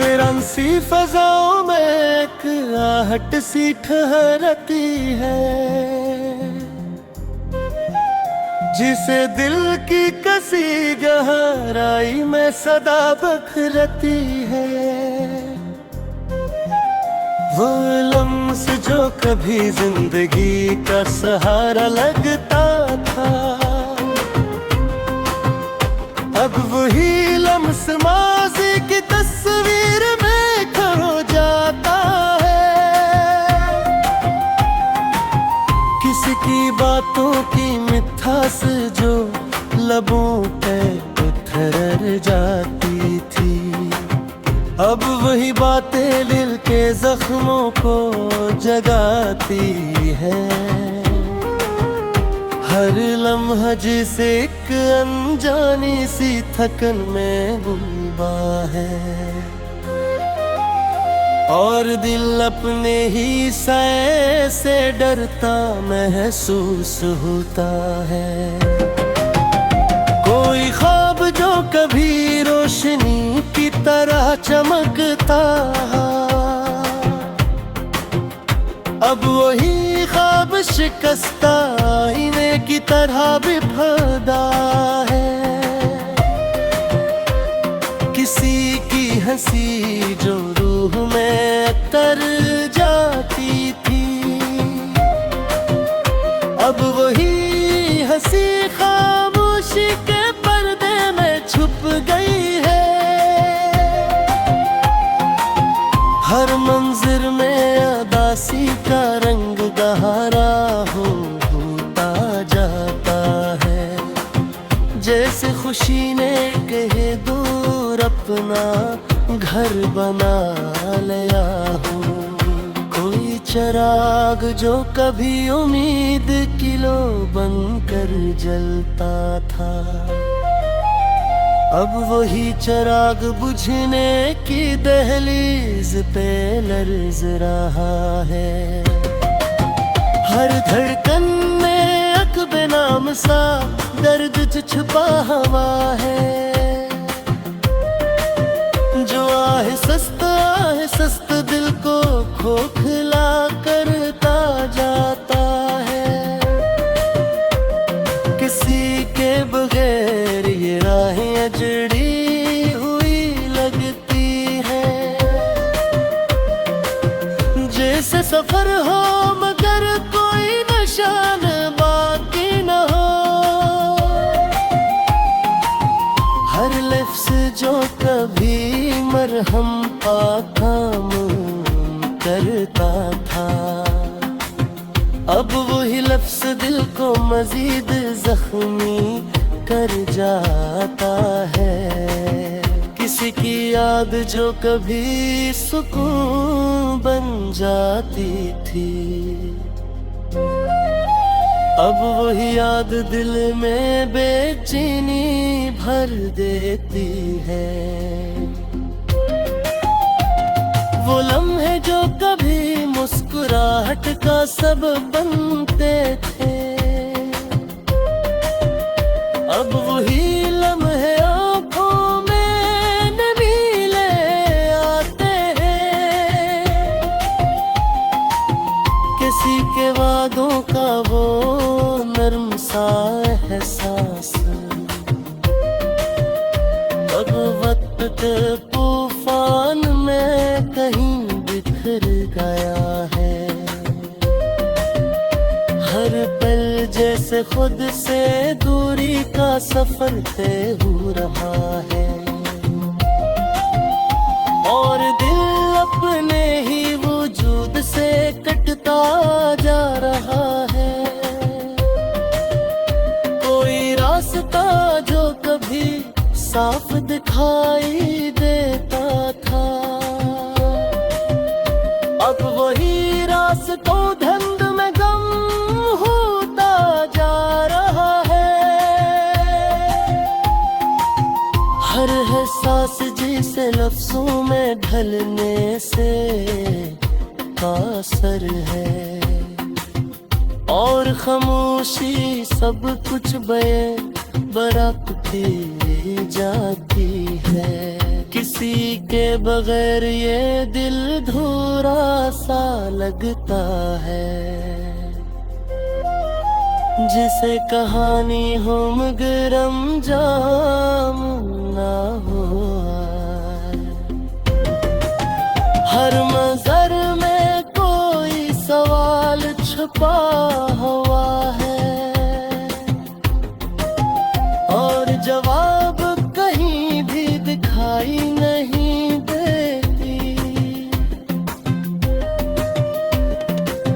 फिरंसी फजाओं में एक आहट सी ठहरती है, जिसे दिल की कसी गहराई में सदा बखरती है। वो लम्स जो कभी जिंदगी का सहारा लगता था, अब वही लम्स माज़ी की तस्वीर में खो जाता है। किसी की बातों की मिठास जो लबों पे उतर जाती थी, अब वही बातें दिल के जख्मों को जगाती है। हर लम्हा जिसे एक अनजानी सी थकन में डूबा है, और दिल अपने ही साए से डरता महसूस होता है। कोई ख्वाब जो कभी रोशनी की तरह चमकता, अब वही ख्वाब शिकस्ता आईने की तरह बिफदा है। किसी की हंसी जो रूह में तर जाती थी, अब वही हंसी खामोशी के पर्दे में छुप गई है। हर मंजिर में उदासी का रंग गहरा होता जाता है, जैसे खुशी ने कहे दूर अपना घर बना लिया हो। कोई चिराग जो कभी उम्मीद की लो बनकर जलता था, अब वही चिराग बुझने की दहलीज पे लर्ज रहा है। हर धड़कन में अकब नाम सा दर्द छुपा हुआ है, जो आहे सस्त दिल को खोखला करता जाता है। किसी के बगैर ये राहें अजड़ी हुई लगती है, जैसे सफर हो मगर कोई निशान बाकी न हो। हर लफ्ज़ जो कभी मरहम का काम करता था, अब वही लफ्ज़ दिल को मजीद जख्मी कर जाता है। किसी की याद जो कभी सुकून बन जाती थी, अब वही याद दिल में बेचैनी भर देती है। वो लम्हे जो कभी मुस्कुराहट का सबब बनते थे, अब वही लम्हे आँखों में नमी ले आते हैं। किसी के वादों का वो नर्म सा एहसास, अब वक्त के तूफान में कहीं बिखर गया है। हर पल जैसे खुद से दूरी का सफर तय हो रहा है, और दिल अपने ही वजूद से कटता जा रहा है। कोई रास्ता जो कभी साफ दिखाई देता था, अब वही रास्तों धुंध में गम होता जा रहा है। हर एहसास जिसे लफ्जों में ढलने से कासर है, और खामोशी सब कुछ बरकती जाती है। किसी किसी के बगैर ये दिल धूरा सा लगता है, जिसे कहानी हो मगर अंजाम ना हो। हर मंजर में कोई सवाल छुपा हुआ है, और जवाब कहीं भी दिखाई नहीं देती।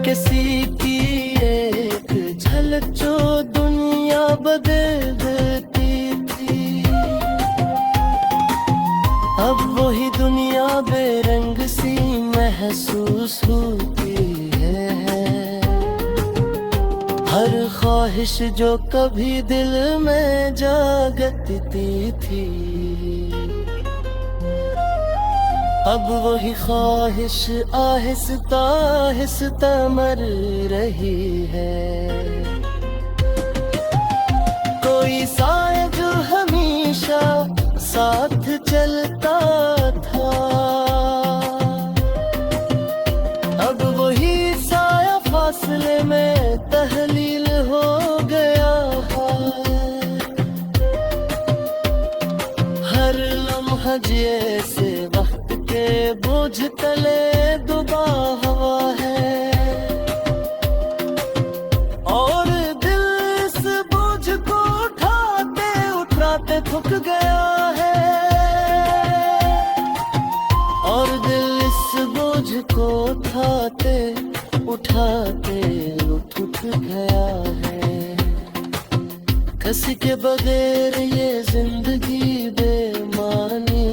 किसी की एक झलक जो दुनिया बदल देती थी, अब वही दुनिया बेरंग सी महसूस होती है। हर ख्वाहिश जो कभी दिल में जागती थी, अब वही ख्वाहिश आहिस्ता आहिस्ता मर रही है। कोई साया जो हमेशा साथ चलता था, अब वही साया फासले में तहलील हो गया है। हर लम्हा जैसे वक्त के बोझ तले डूबा हुआ है, और दिल इस बोझ को उठाते उठाते थक गया है, और दिल इस बोझ को उठाते उठाते उठ गया है। किसी के बगैर ये जिंदगी बेमानी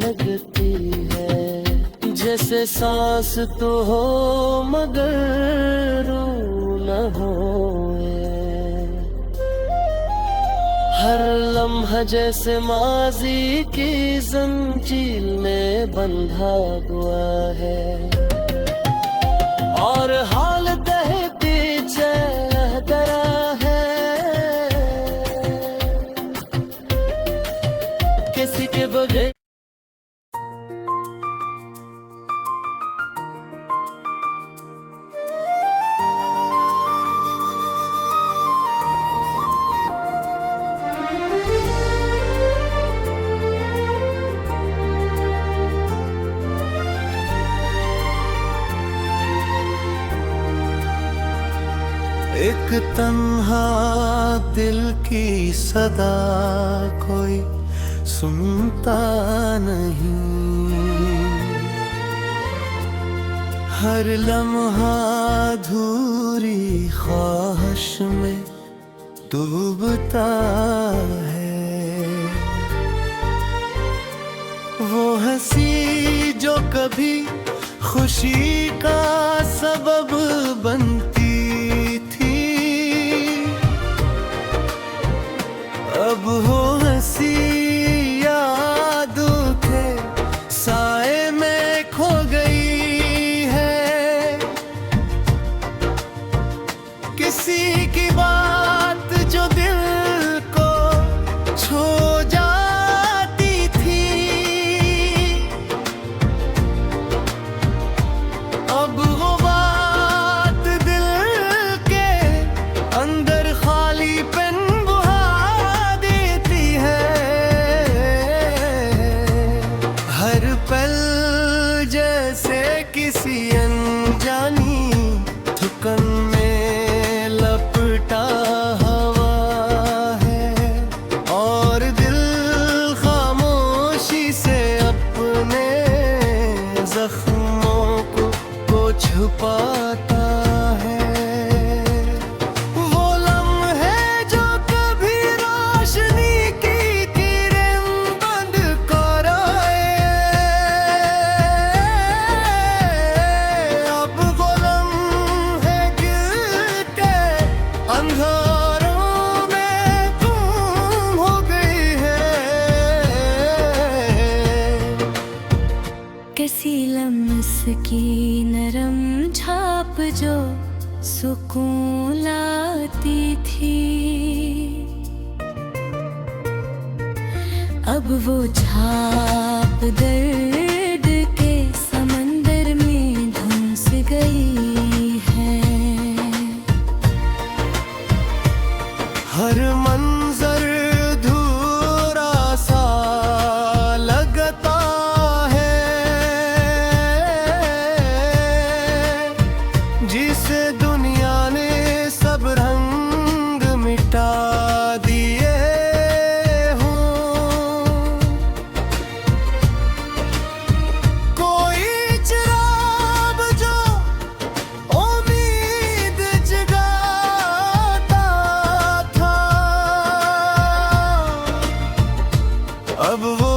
लगती है, जैसे सांस तो हो मगर रूह न होए। हर लम्हा जैसे माजी की जंजीर में बंधा हुआ है, और हाल दहती चल दरा है। किसी के बगैर एक तन्हा दिल की सदा कोई सुनता नहीं, हर लम्हा अधूरी ख्वाहिश में डूबता है। वो हंसी जो कभी खुशी का सबब बनती थी, अब हो हंसी यादों के साए में खो गई है। किसी की बात जो दिल को छू जाती थी, अब वो बात दिल के अंदर खालीपन जैसे किसी अनजानी थुकन में लपटा हवा है, और दिल खामोशी से अपने जख्मों को छुपाता है। वो लम्हे जो कभी रोशनी की किरण बंद कराए, अंधारों में गुम हो गई है। किसी लम्स की नरम छाप जो सुकून लाती थी, अब अब वो छाप दर्द के समंदर में धुंस गई है। हर मंजर धूरा सा लगता है, जिसे दुनिया ने सब रंग मिटा दिए हों। कोई चिराग जो उम्मीद जगाता था, अब वो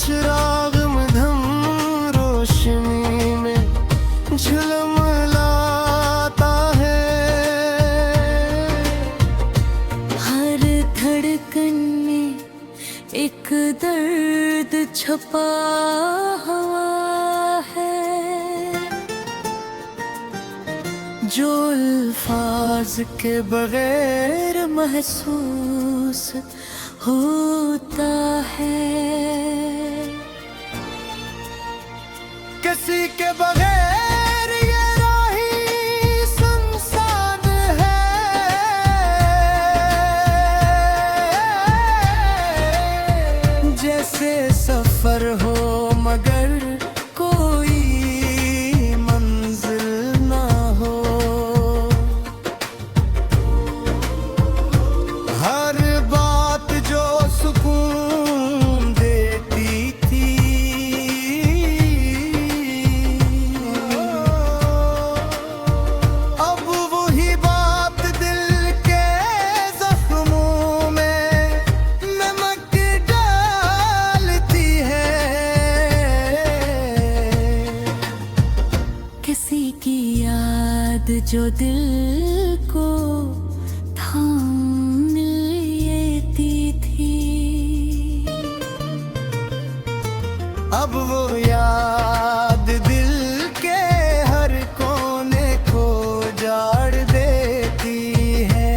चिराग मध्यम रोशनी में झिलमिलाता है। हर धड़कन में एक दर्द छुपा हुआ है, जो अल्फाज के बगैर महसूस होता है। किसी के बगैर ये राही सुनसान है। जैसे सफर हो मगर कोई मंजिल ना हो। हर बात जो सुकून देती थी, अब वही बात दिल के जख्मों में नमक डालती है। किसी की याद जो दिल को थाम लेती थी, अब वो याद दिल के हर कोने को जाड़ देती है।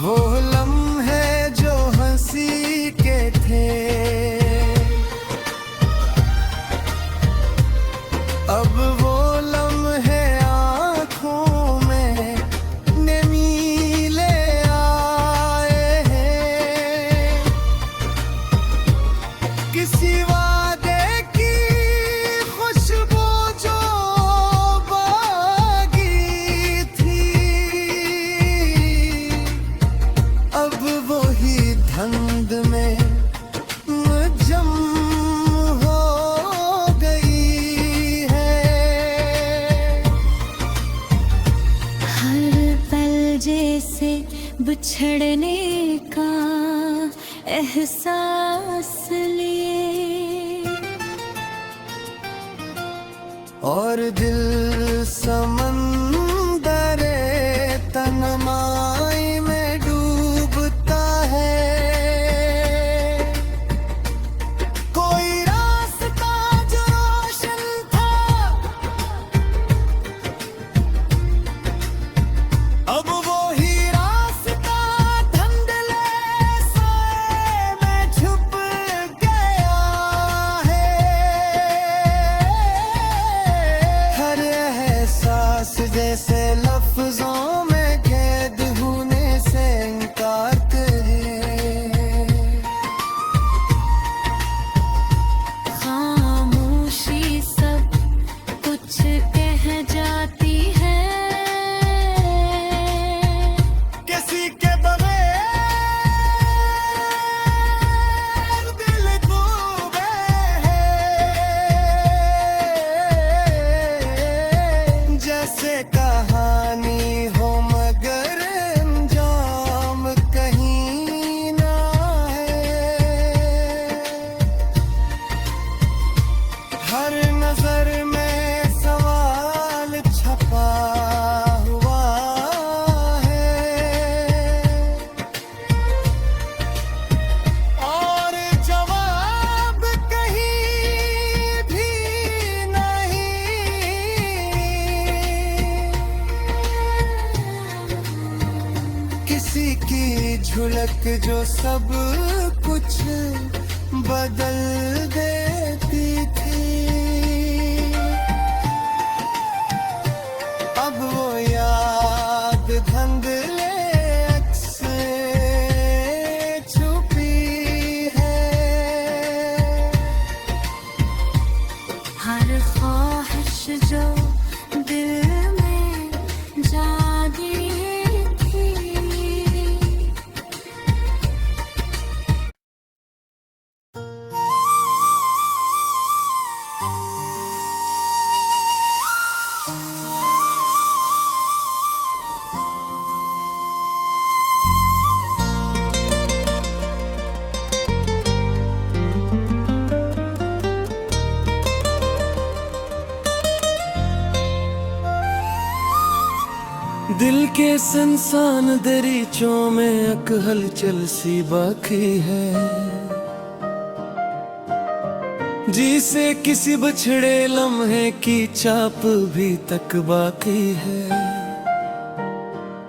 वो लम्हे जो हंसी के थे, अब वो लम्हे आँखों में नमी ले आए हैं। किसी वादे की खुशबू जो बागी थी, अब वही धुंध में मुझम हो गई है। हर पल जैसे बिछड़ने का एहसास लिए, और दिल समंदरे तन्हाई में डूबता है। कोई रास्ता जो रोशन था, अब वो ही रास्ता धुंधले साए में छुप गया है। हर एहसास झुलक जो सब कुछ बदल देती थी। अब वो याद धुंधले अक्स में छुपी है। हर ख्वाहिश जो दिल में जागी थी। दिल के संसान दरीचों में अक हलचल सी बाकी है। जिसे किसी बछड़े लम्हे की चाप भी तक बाकी है।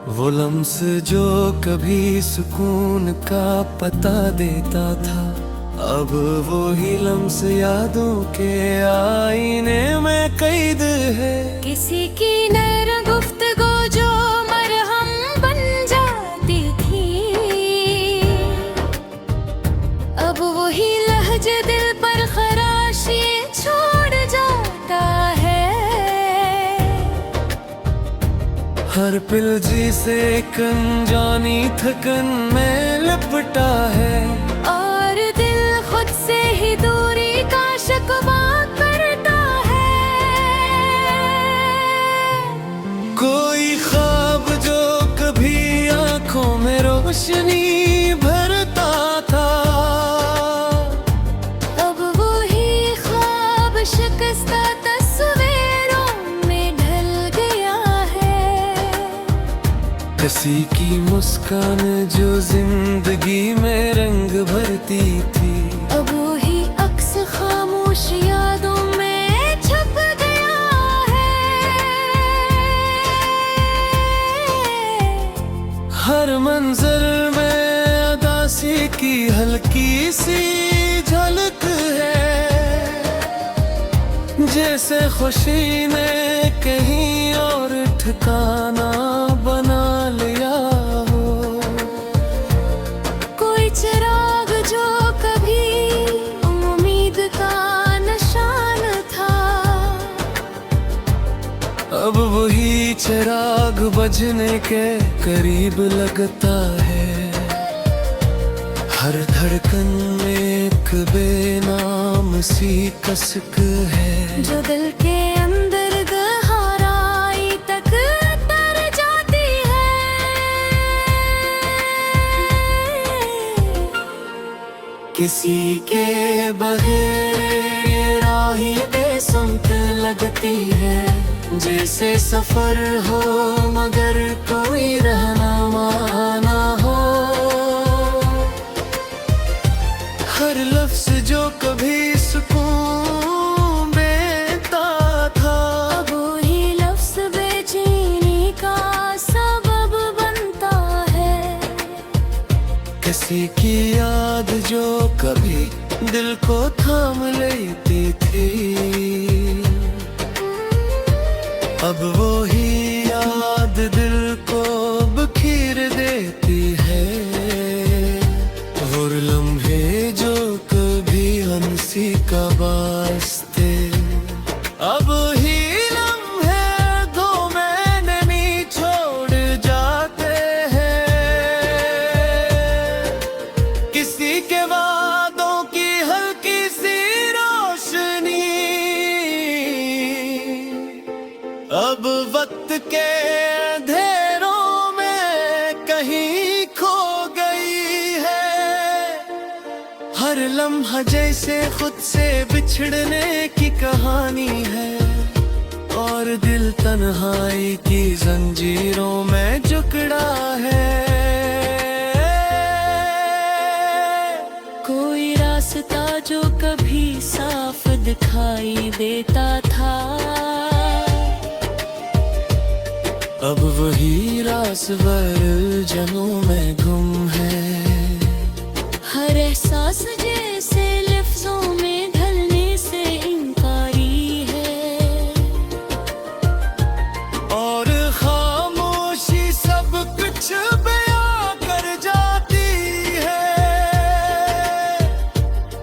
वो लम्स जो कभी सुकून का पता देता था, अब वो ही लम्स यादों के आईने में कैद है। किसी की नैर गुफ्तगू जो मरहम बन जाती थी, अब वही लहजे दिल पर खराशी छोड़ जाता है। हर पिल जिसे एक अनजानी थकन में लिपटा है। और दिल खुद से ही दूरी का शिकवा करता है। कोई ख्वाब जो कभी आंखों में रोशनी भरता था, अब वो ही ख्वाब शिकस्ता तस्वीरों में ढल गया है। किसी की मुस्कान जो जिंदगी में रंग भरती थी, अब वो ही अक्स खामोश यादों में छप गया है। हर मंजर में उदासी की हल्की सी झलक है। जैसे खुशी ने कहीं और ठिकाना बना लिया हो। कोई चिराग जो कभी उम्मीद का निशान था, अब वही चिराग बुझने के करीब लगता है। हर धड़कन में एक बेनाम सी कसक है। जो दिल के अंदर गहराई तक तर जाती है। किसी के बगैर ये राहें बेसुम्त लगती है। जैसे सफर हो मगर कोई रहनुमा ना हो। हर लफ्ज जो कभी सुकून देता था, वो ही लफ्ज़ बेचैनी का सबब बनता है। किसी की याद जो कभी दिल को थाम लेती थी, अब वो ही याद दिल को बखेर देती है। और लम्हे जो कभी हंसी का वास्ते, अब ही लम्हे दो मैंने छोड़ जाते हैं। किसी के वादों की हल्की सी रोशनी अब वक्त के अंधेरों में कहीं खो गई है। हर लम्हा जैसे खुद से बिछड़ने की कहानी है। और दिल तन्हाई की जंजीरों में जकड़ा है। कोई रास्ता जो कभी साफ दिखाई देता था, अब वही रास्वर जनों में गुम है। हर एहसास जैसे लफ्जों में ढलने से इनकारी है। और खामोशी सब कुछ बयां कर जाती है।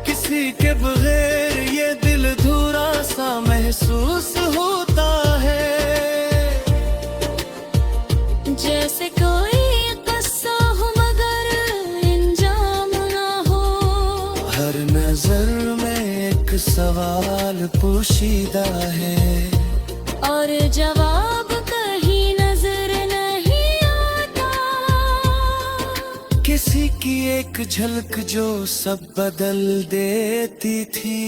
किसी के बगैर ये दिल धूरा सा महसूस होता है। जैसे कोई किस्सा हो मगर इंजाम ना हो। हर नजर में एक सवाल पोशीदा है। और जवाब कहीं नजर नहीं आता। किसी की एक झलक जो सब बदल देती थी।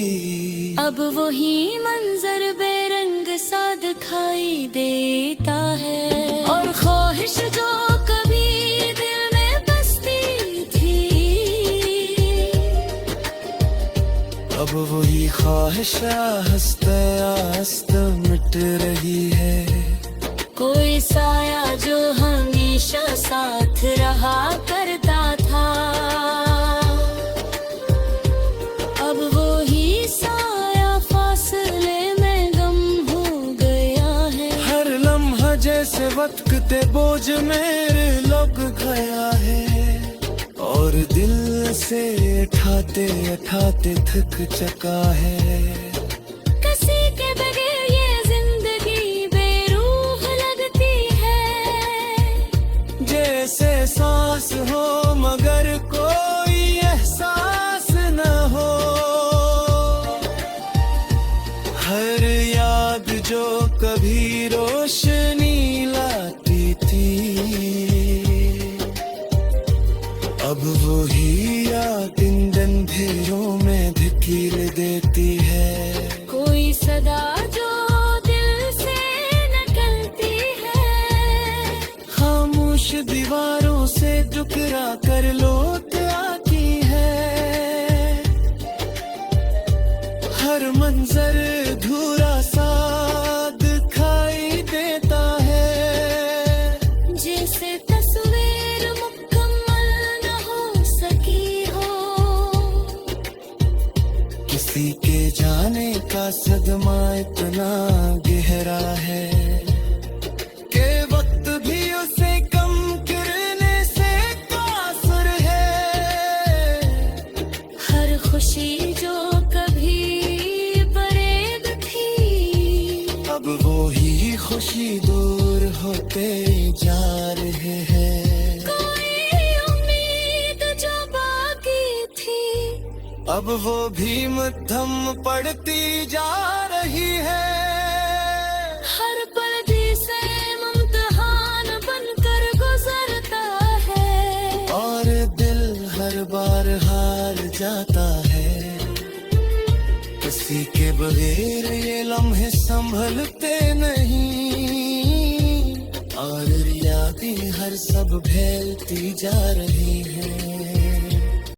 अब वही मंजर बेरंग सा दिखाई देता है। और ख्वाहिश जो कभी दिल में बसती थी। अब वही ख्वाहिश हंसते हंसते मिट रही है। कोई साया जो हमेशा साथ रहा करता था। अब वही साया फासले में गम हो गया है। हर लम्हा जैसे वक्त बोझ मेरे लग गया है। और दिल से उठाते उठाते थक चका है। किसी के बगैर ये जिंदगी बेरूह लगती है। जैसे सांस हो मगर कोई एहसास न हो। हर याद जो कभी रोशनी लाती थी। अब वही याद इन अंधेरों में धकेल देती है। कोई सदा जो दिल से निकलती है। खामोश दीवारों से टुकरा कर लौट आती है। हर मंजर धूरा सा दिखाई देता है। जैसे तस्वीर मुकम्मल न हो सकी हो। किसी के जाने का सदमा इतना गहरा है कि वक्त भी उसे कम करने से कासर है। हर खुशी जो कभी बरेद थी। अब वो ही खुशी दूर होते जा रहे हैं। कोई उम्मीद जो बाकी थी। अब वो भी मध्यम पड़ती जा रही है। हर पल से इम्तिहान बनकर गुजरता है। और दिल हर बार हार जाता है। किसी के बगैर ये लम्हे संभलते नहीं। और यादें हर सब फैलती जा रही हैं।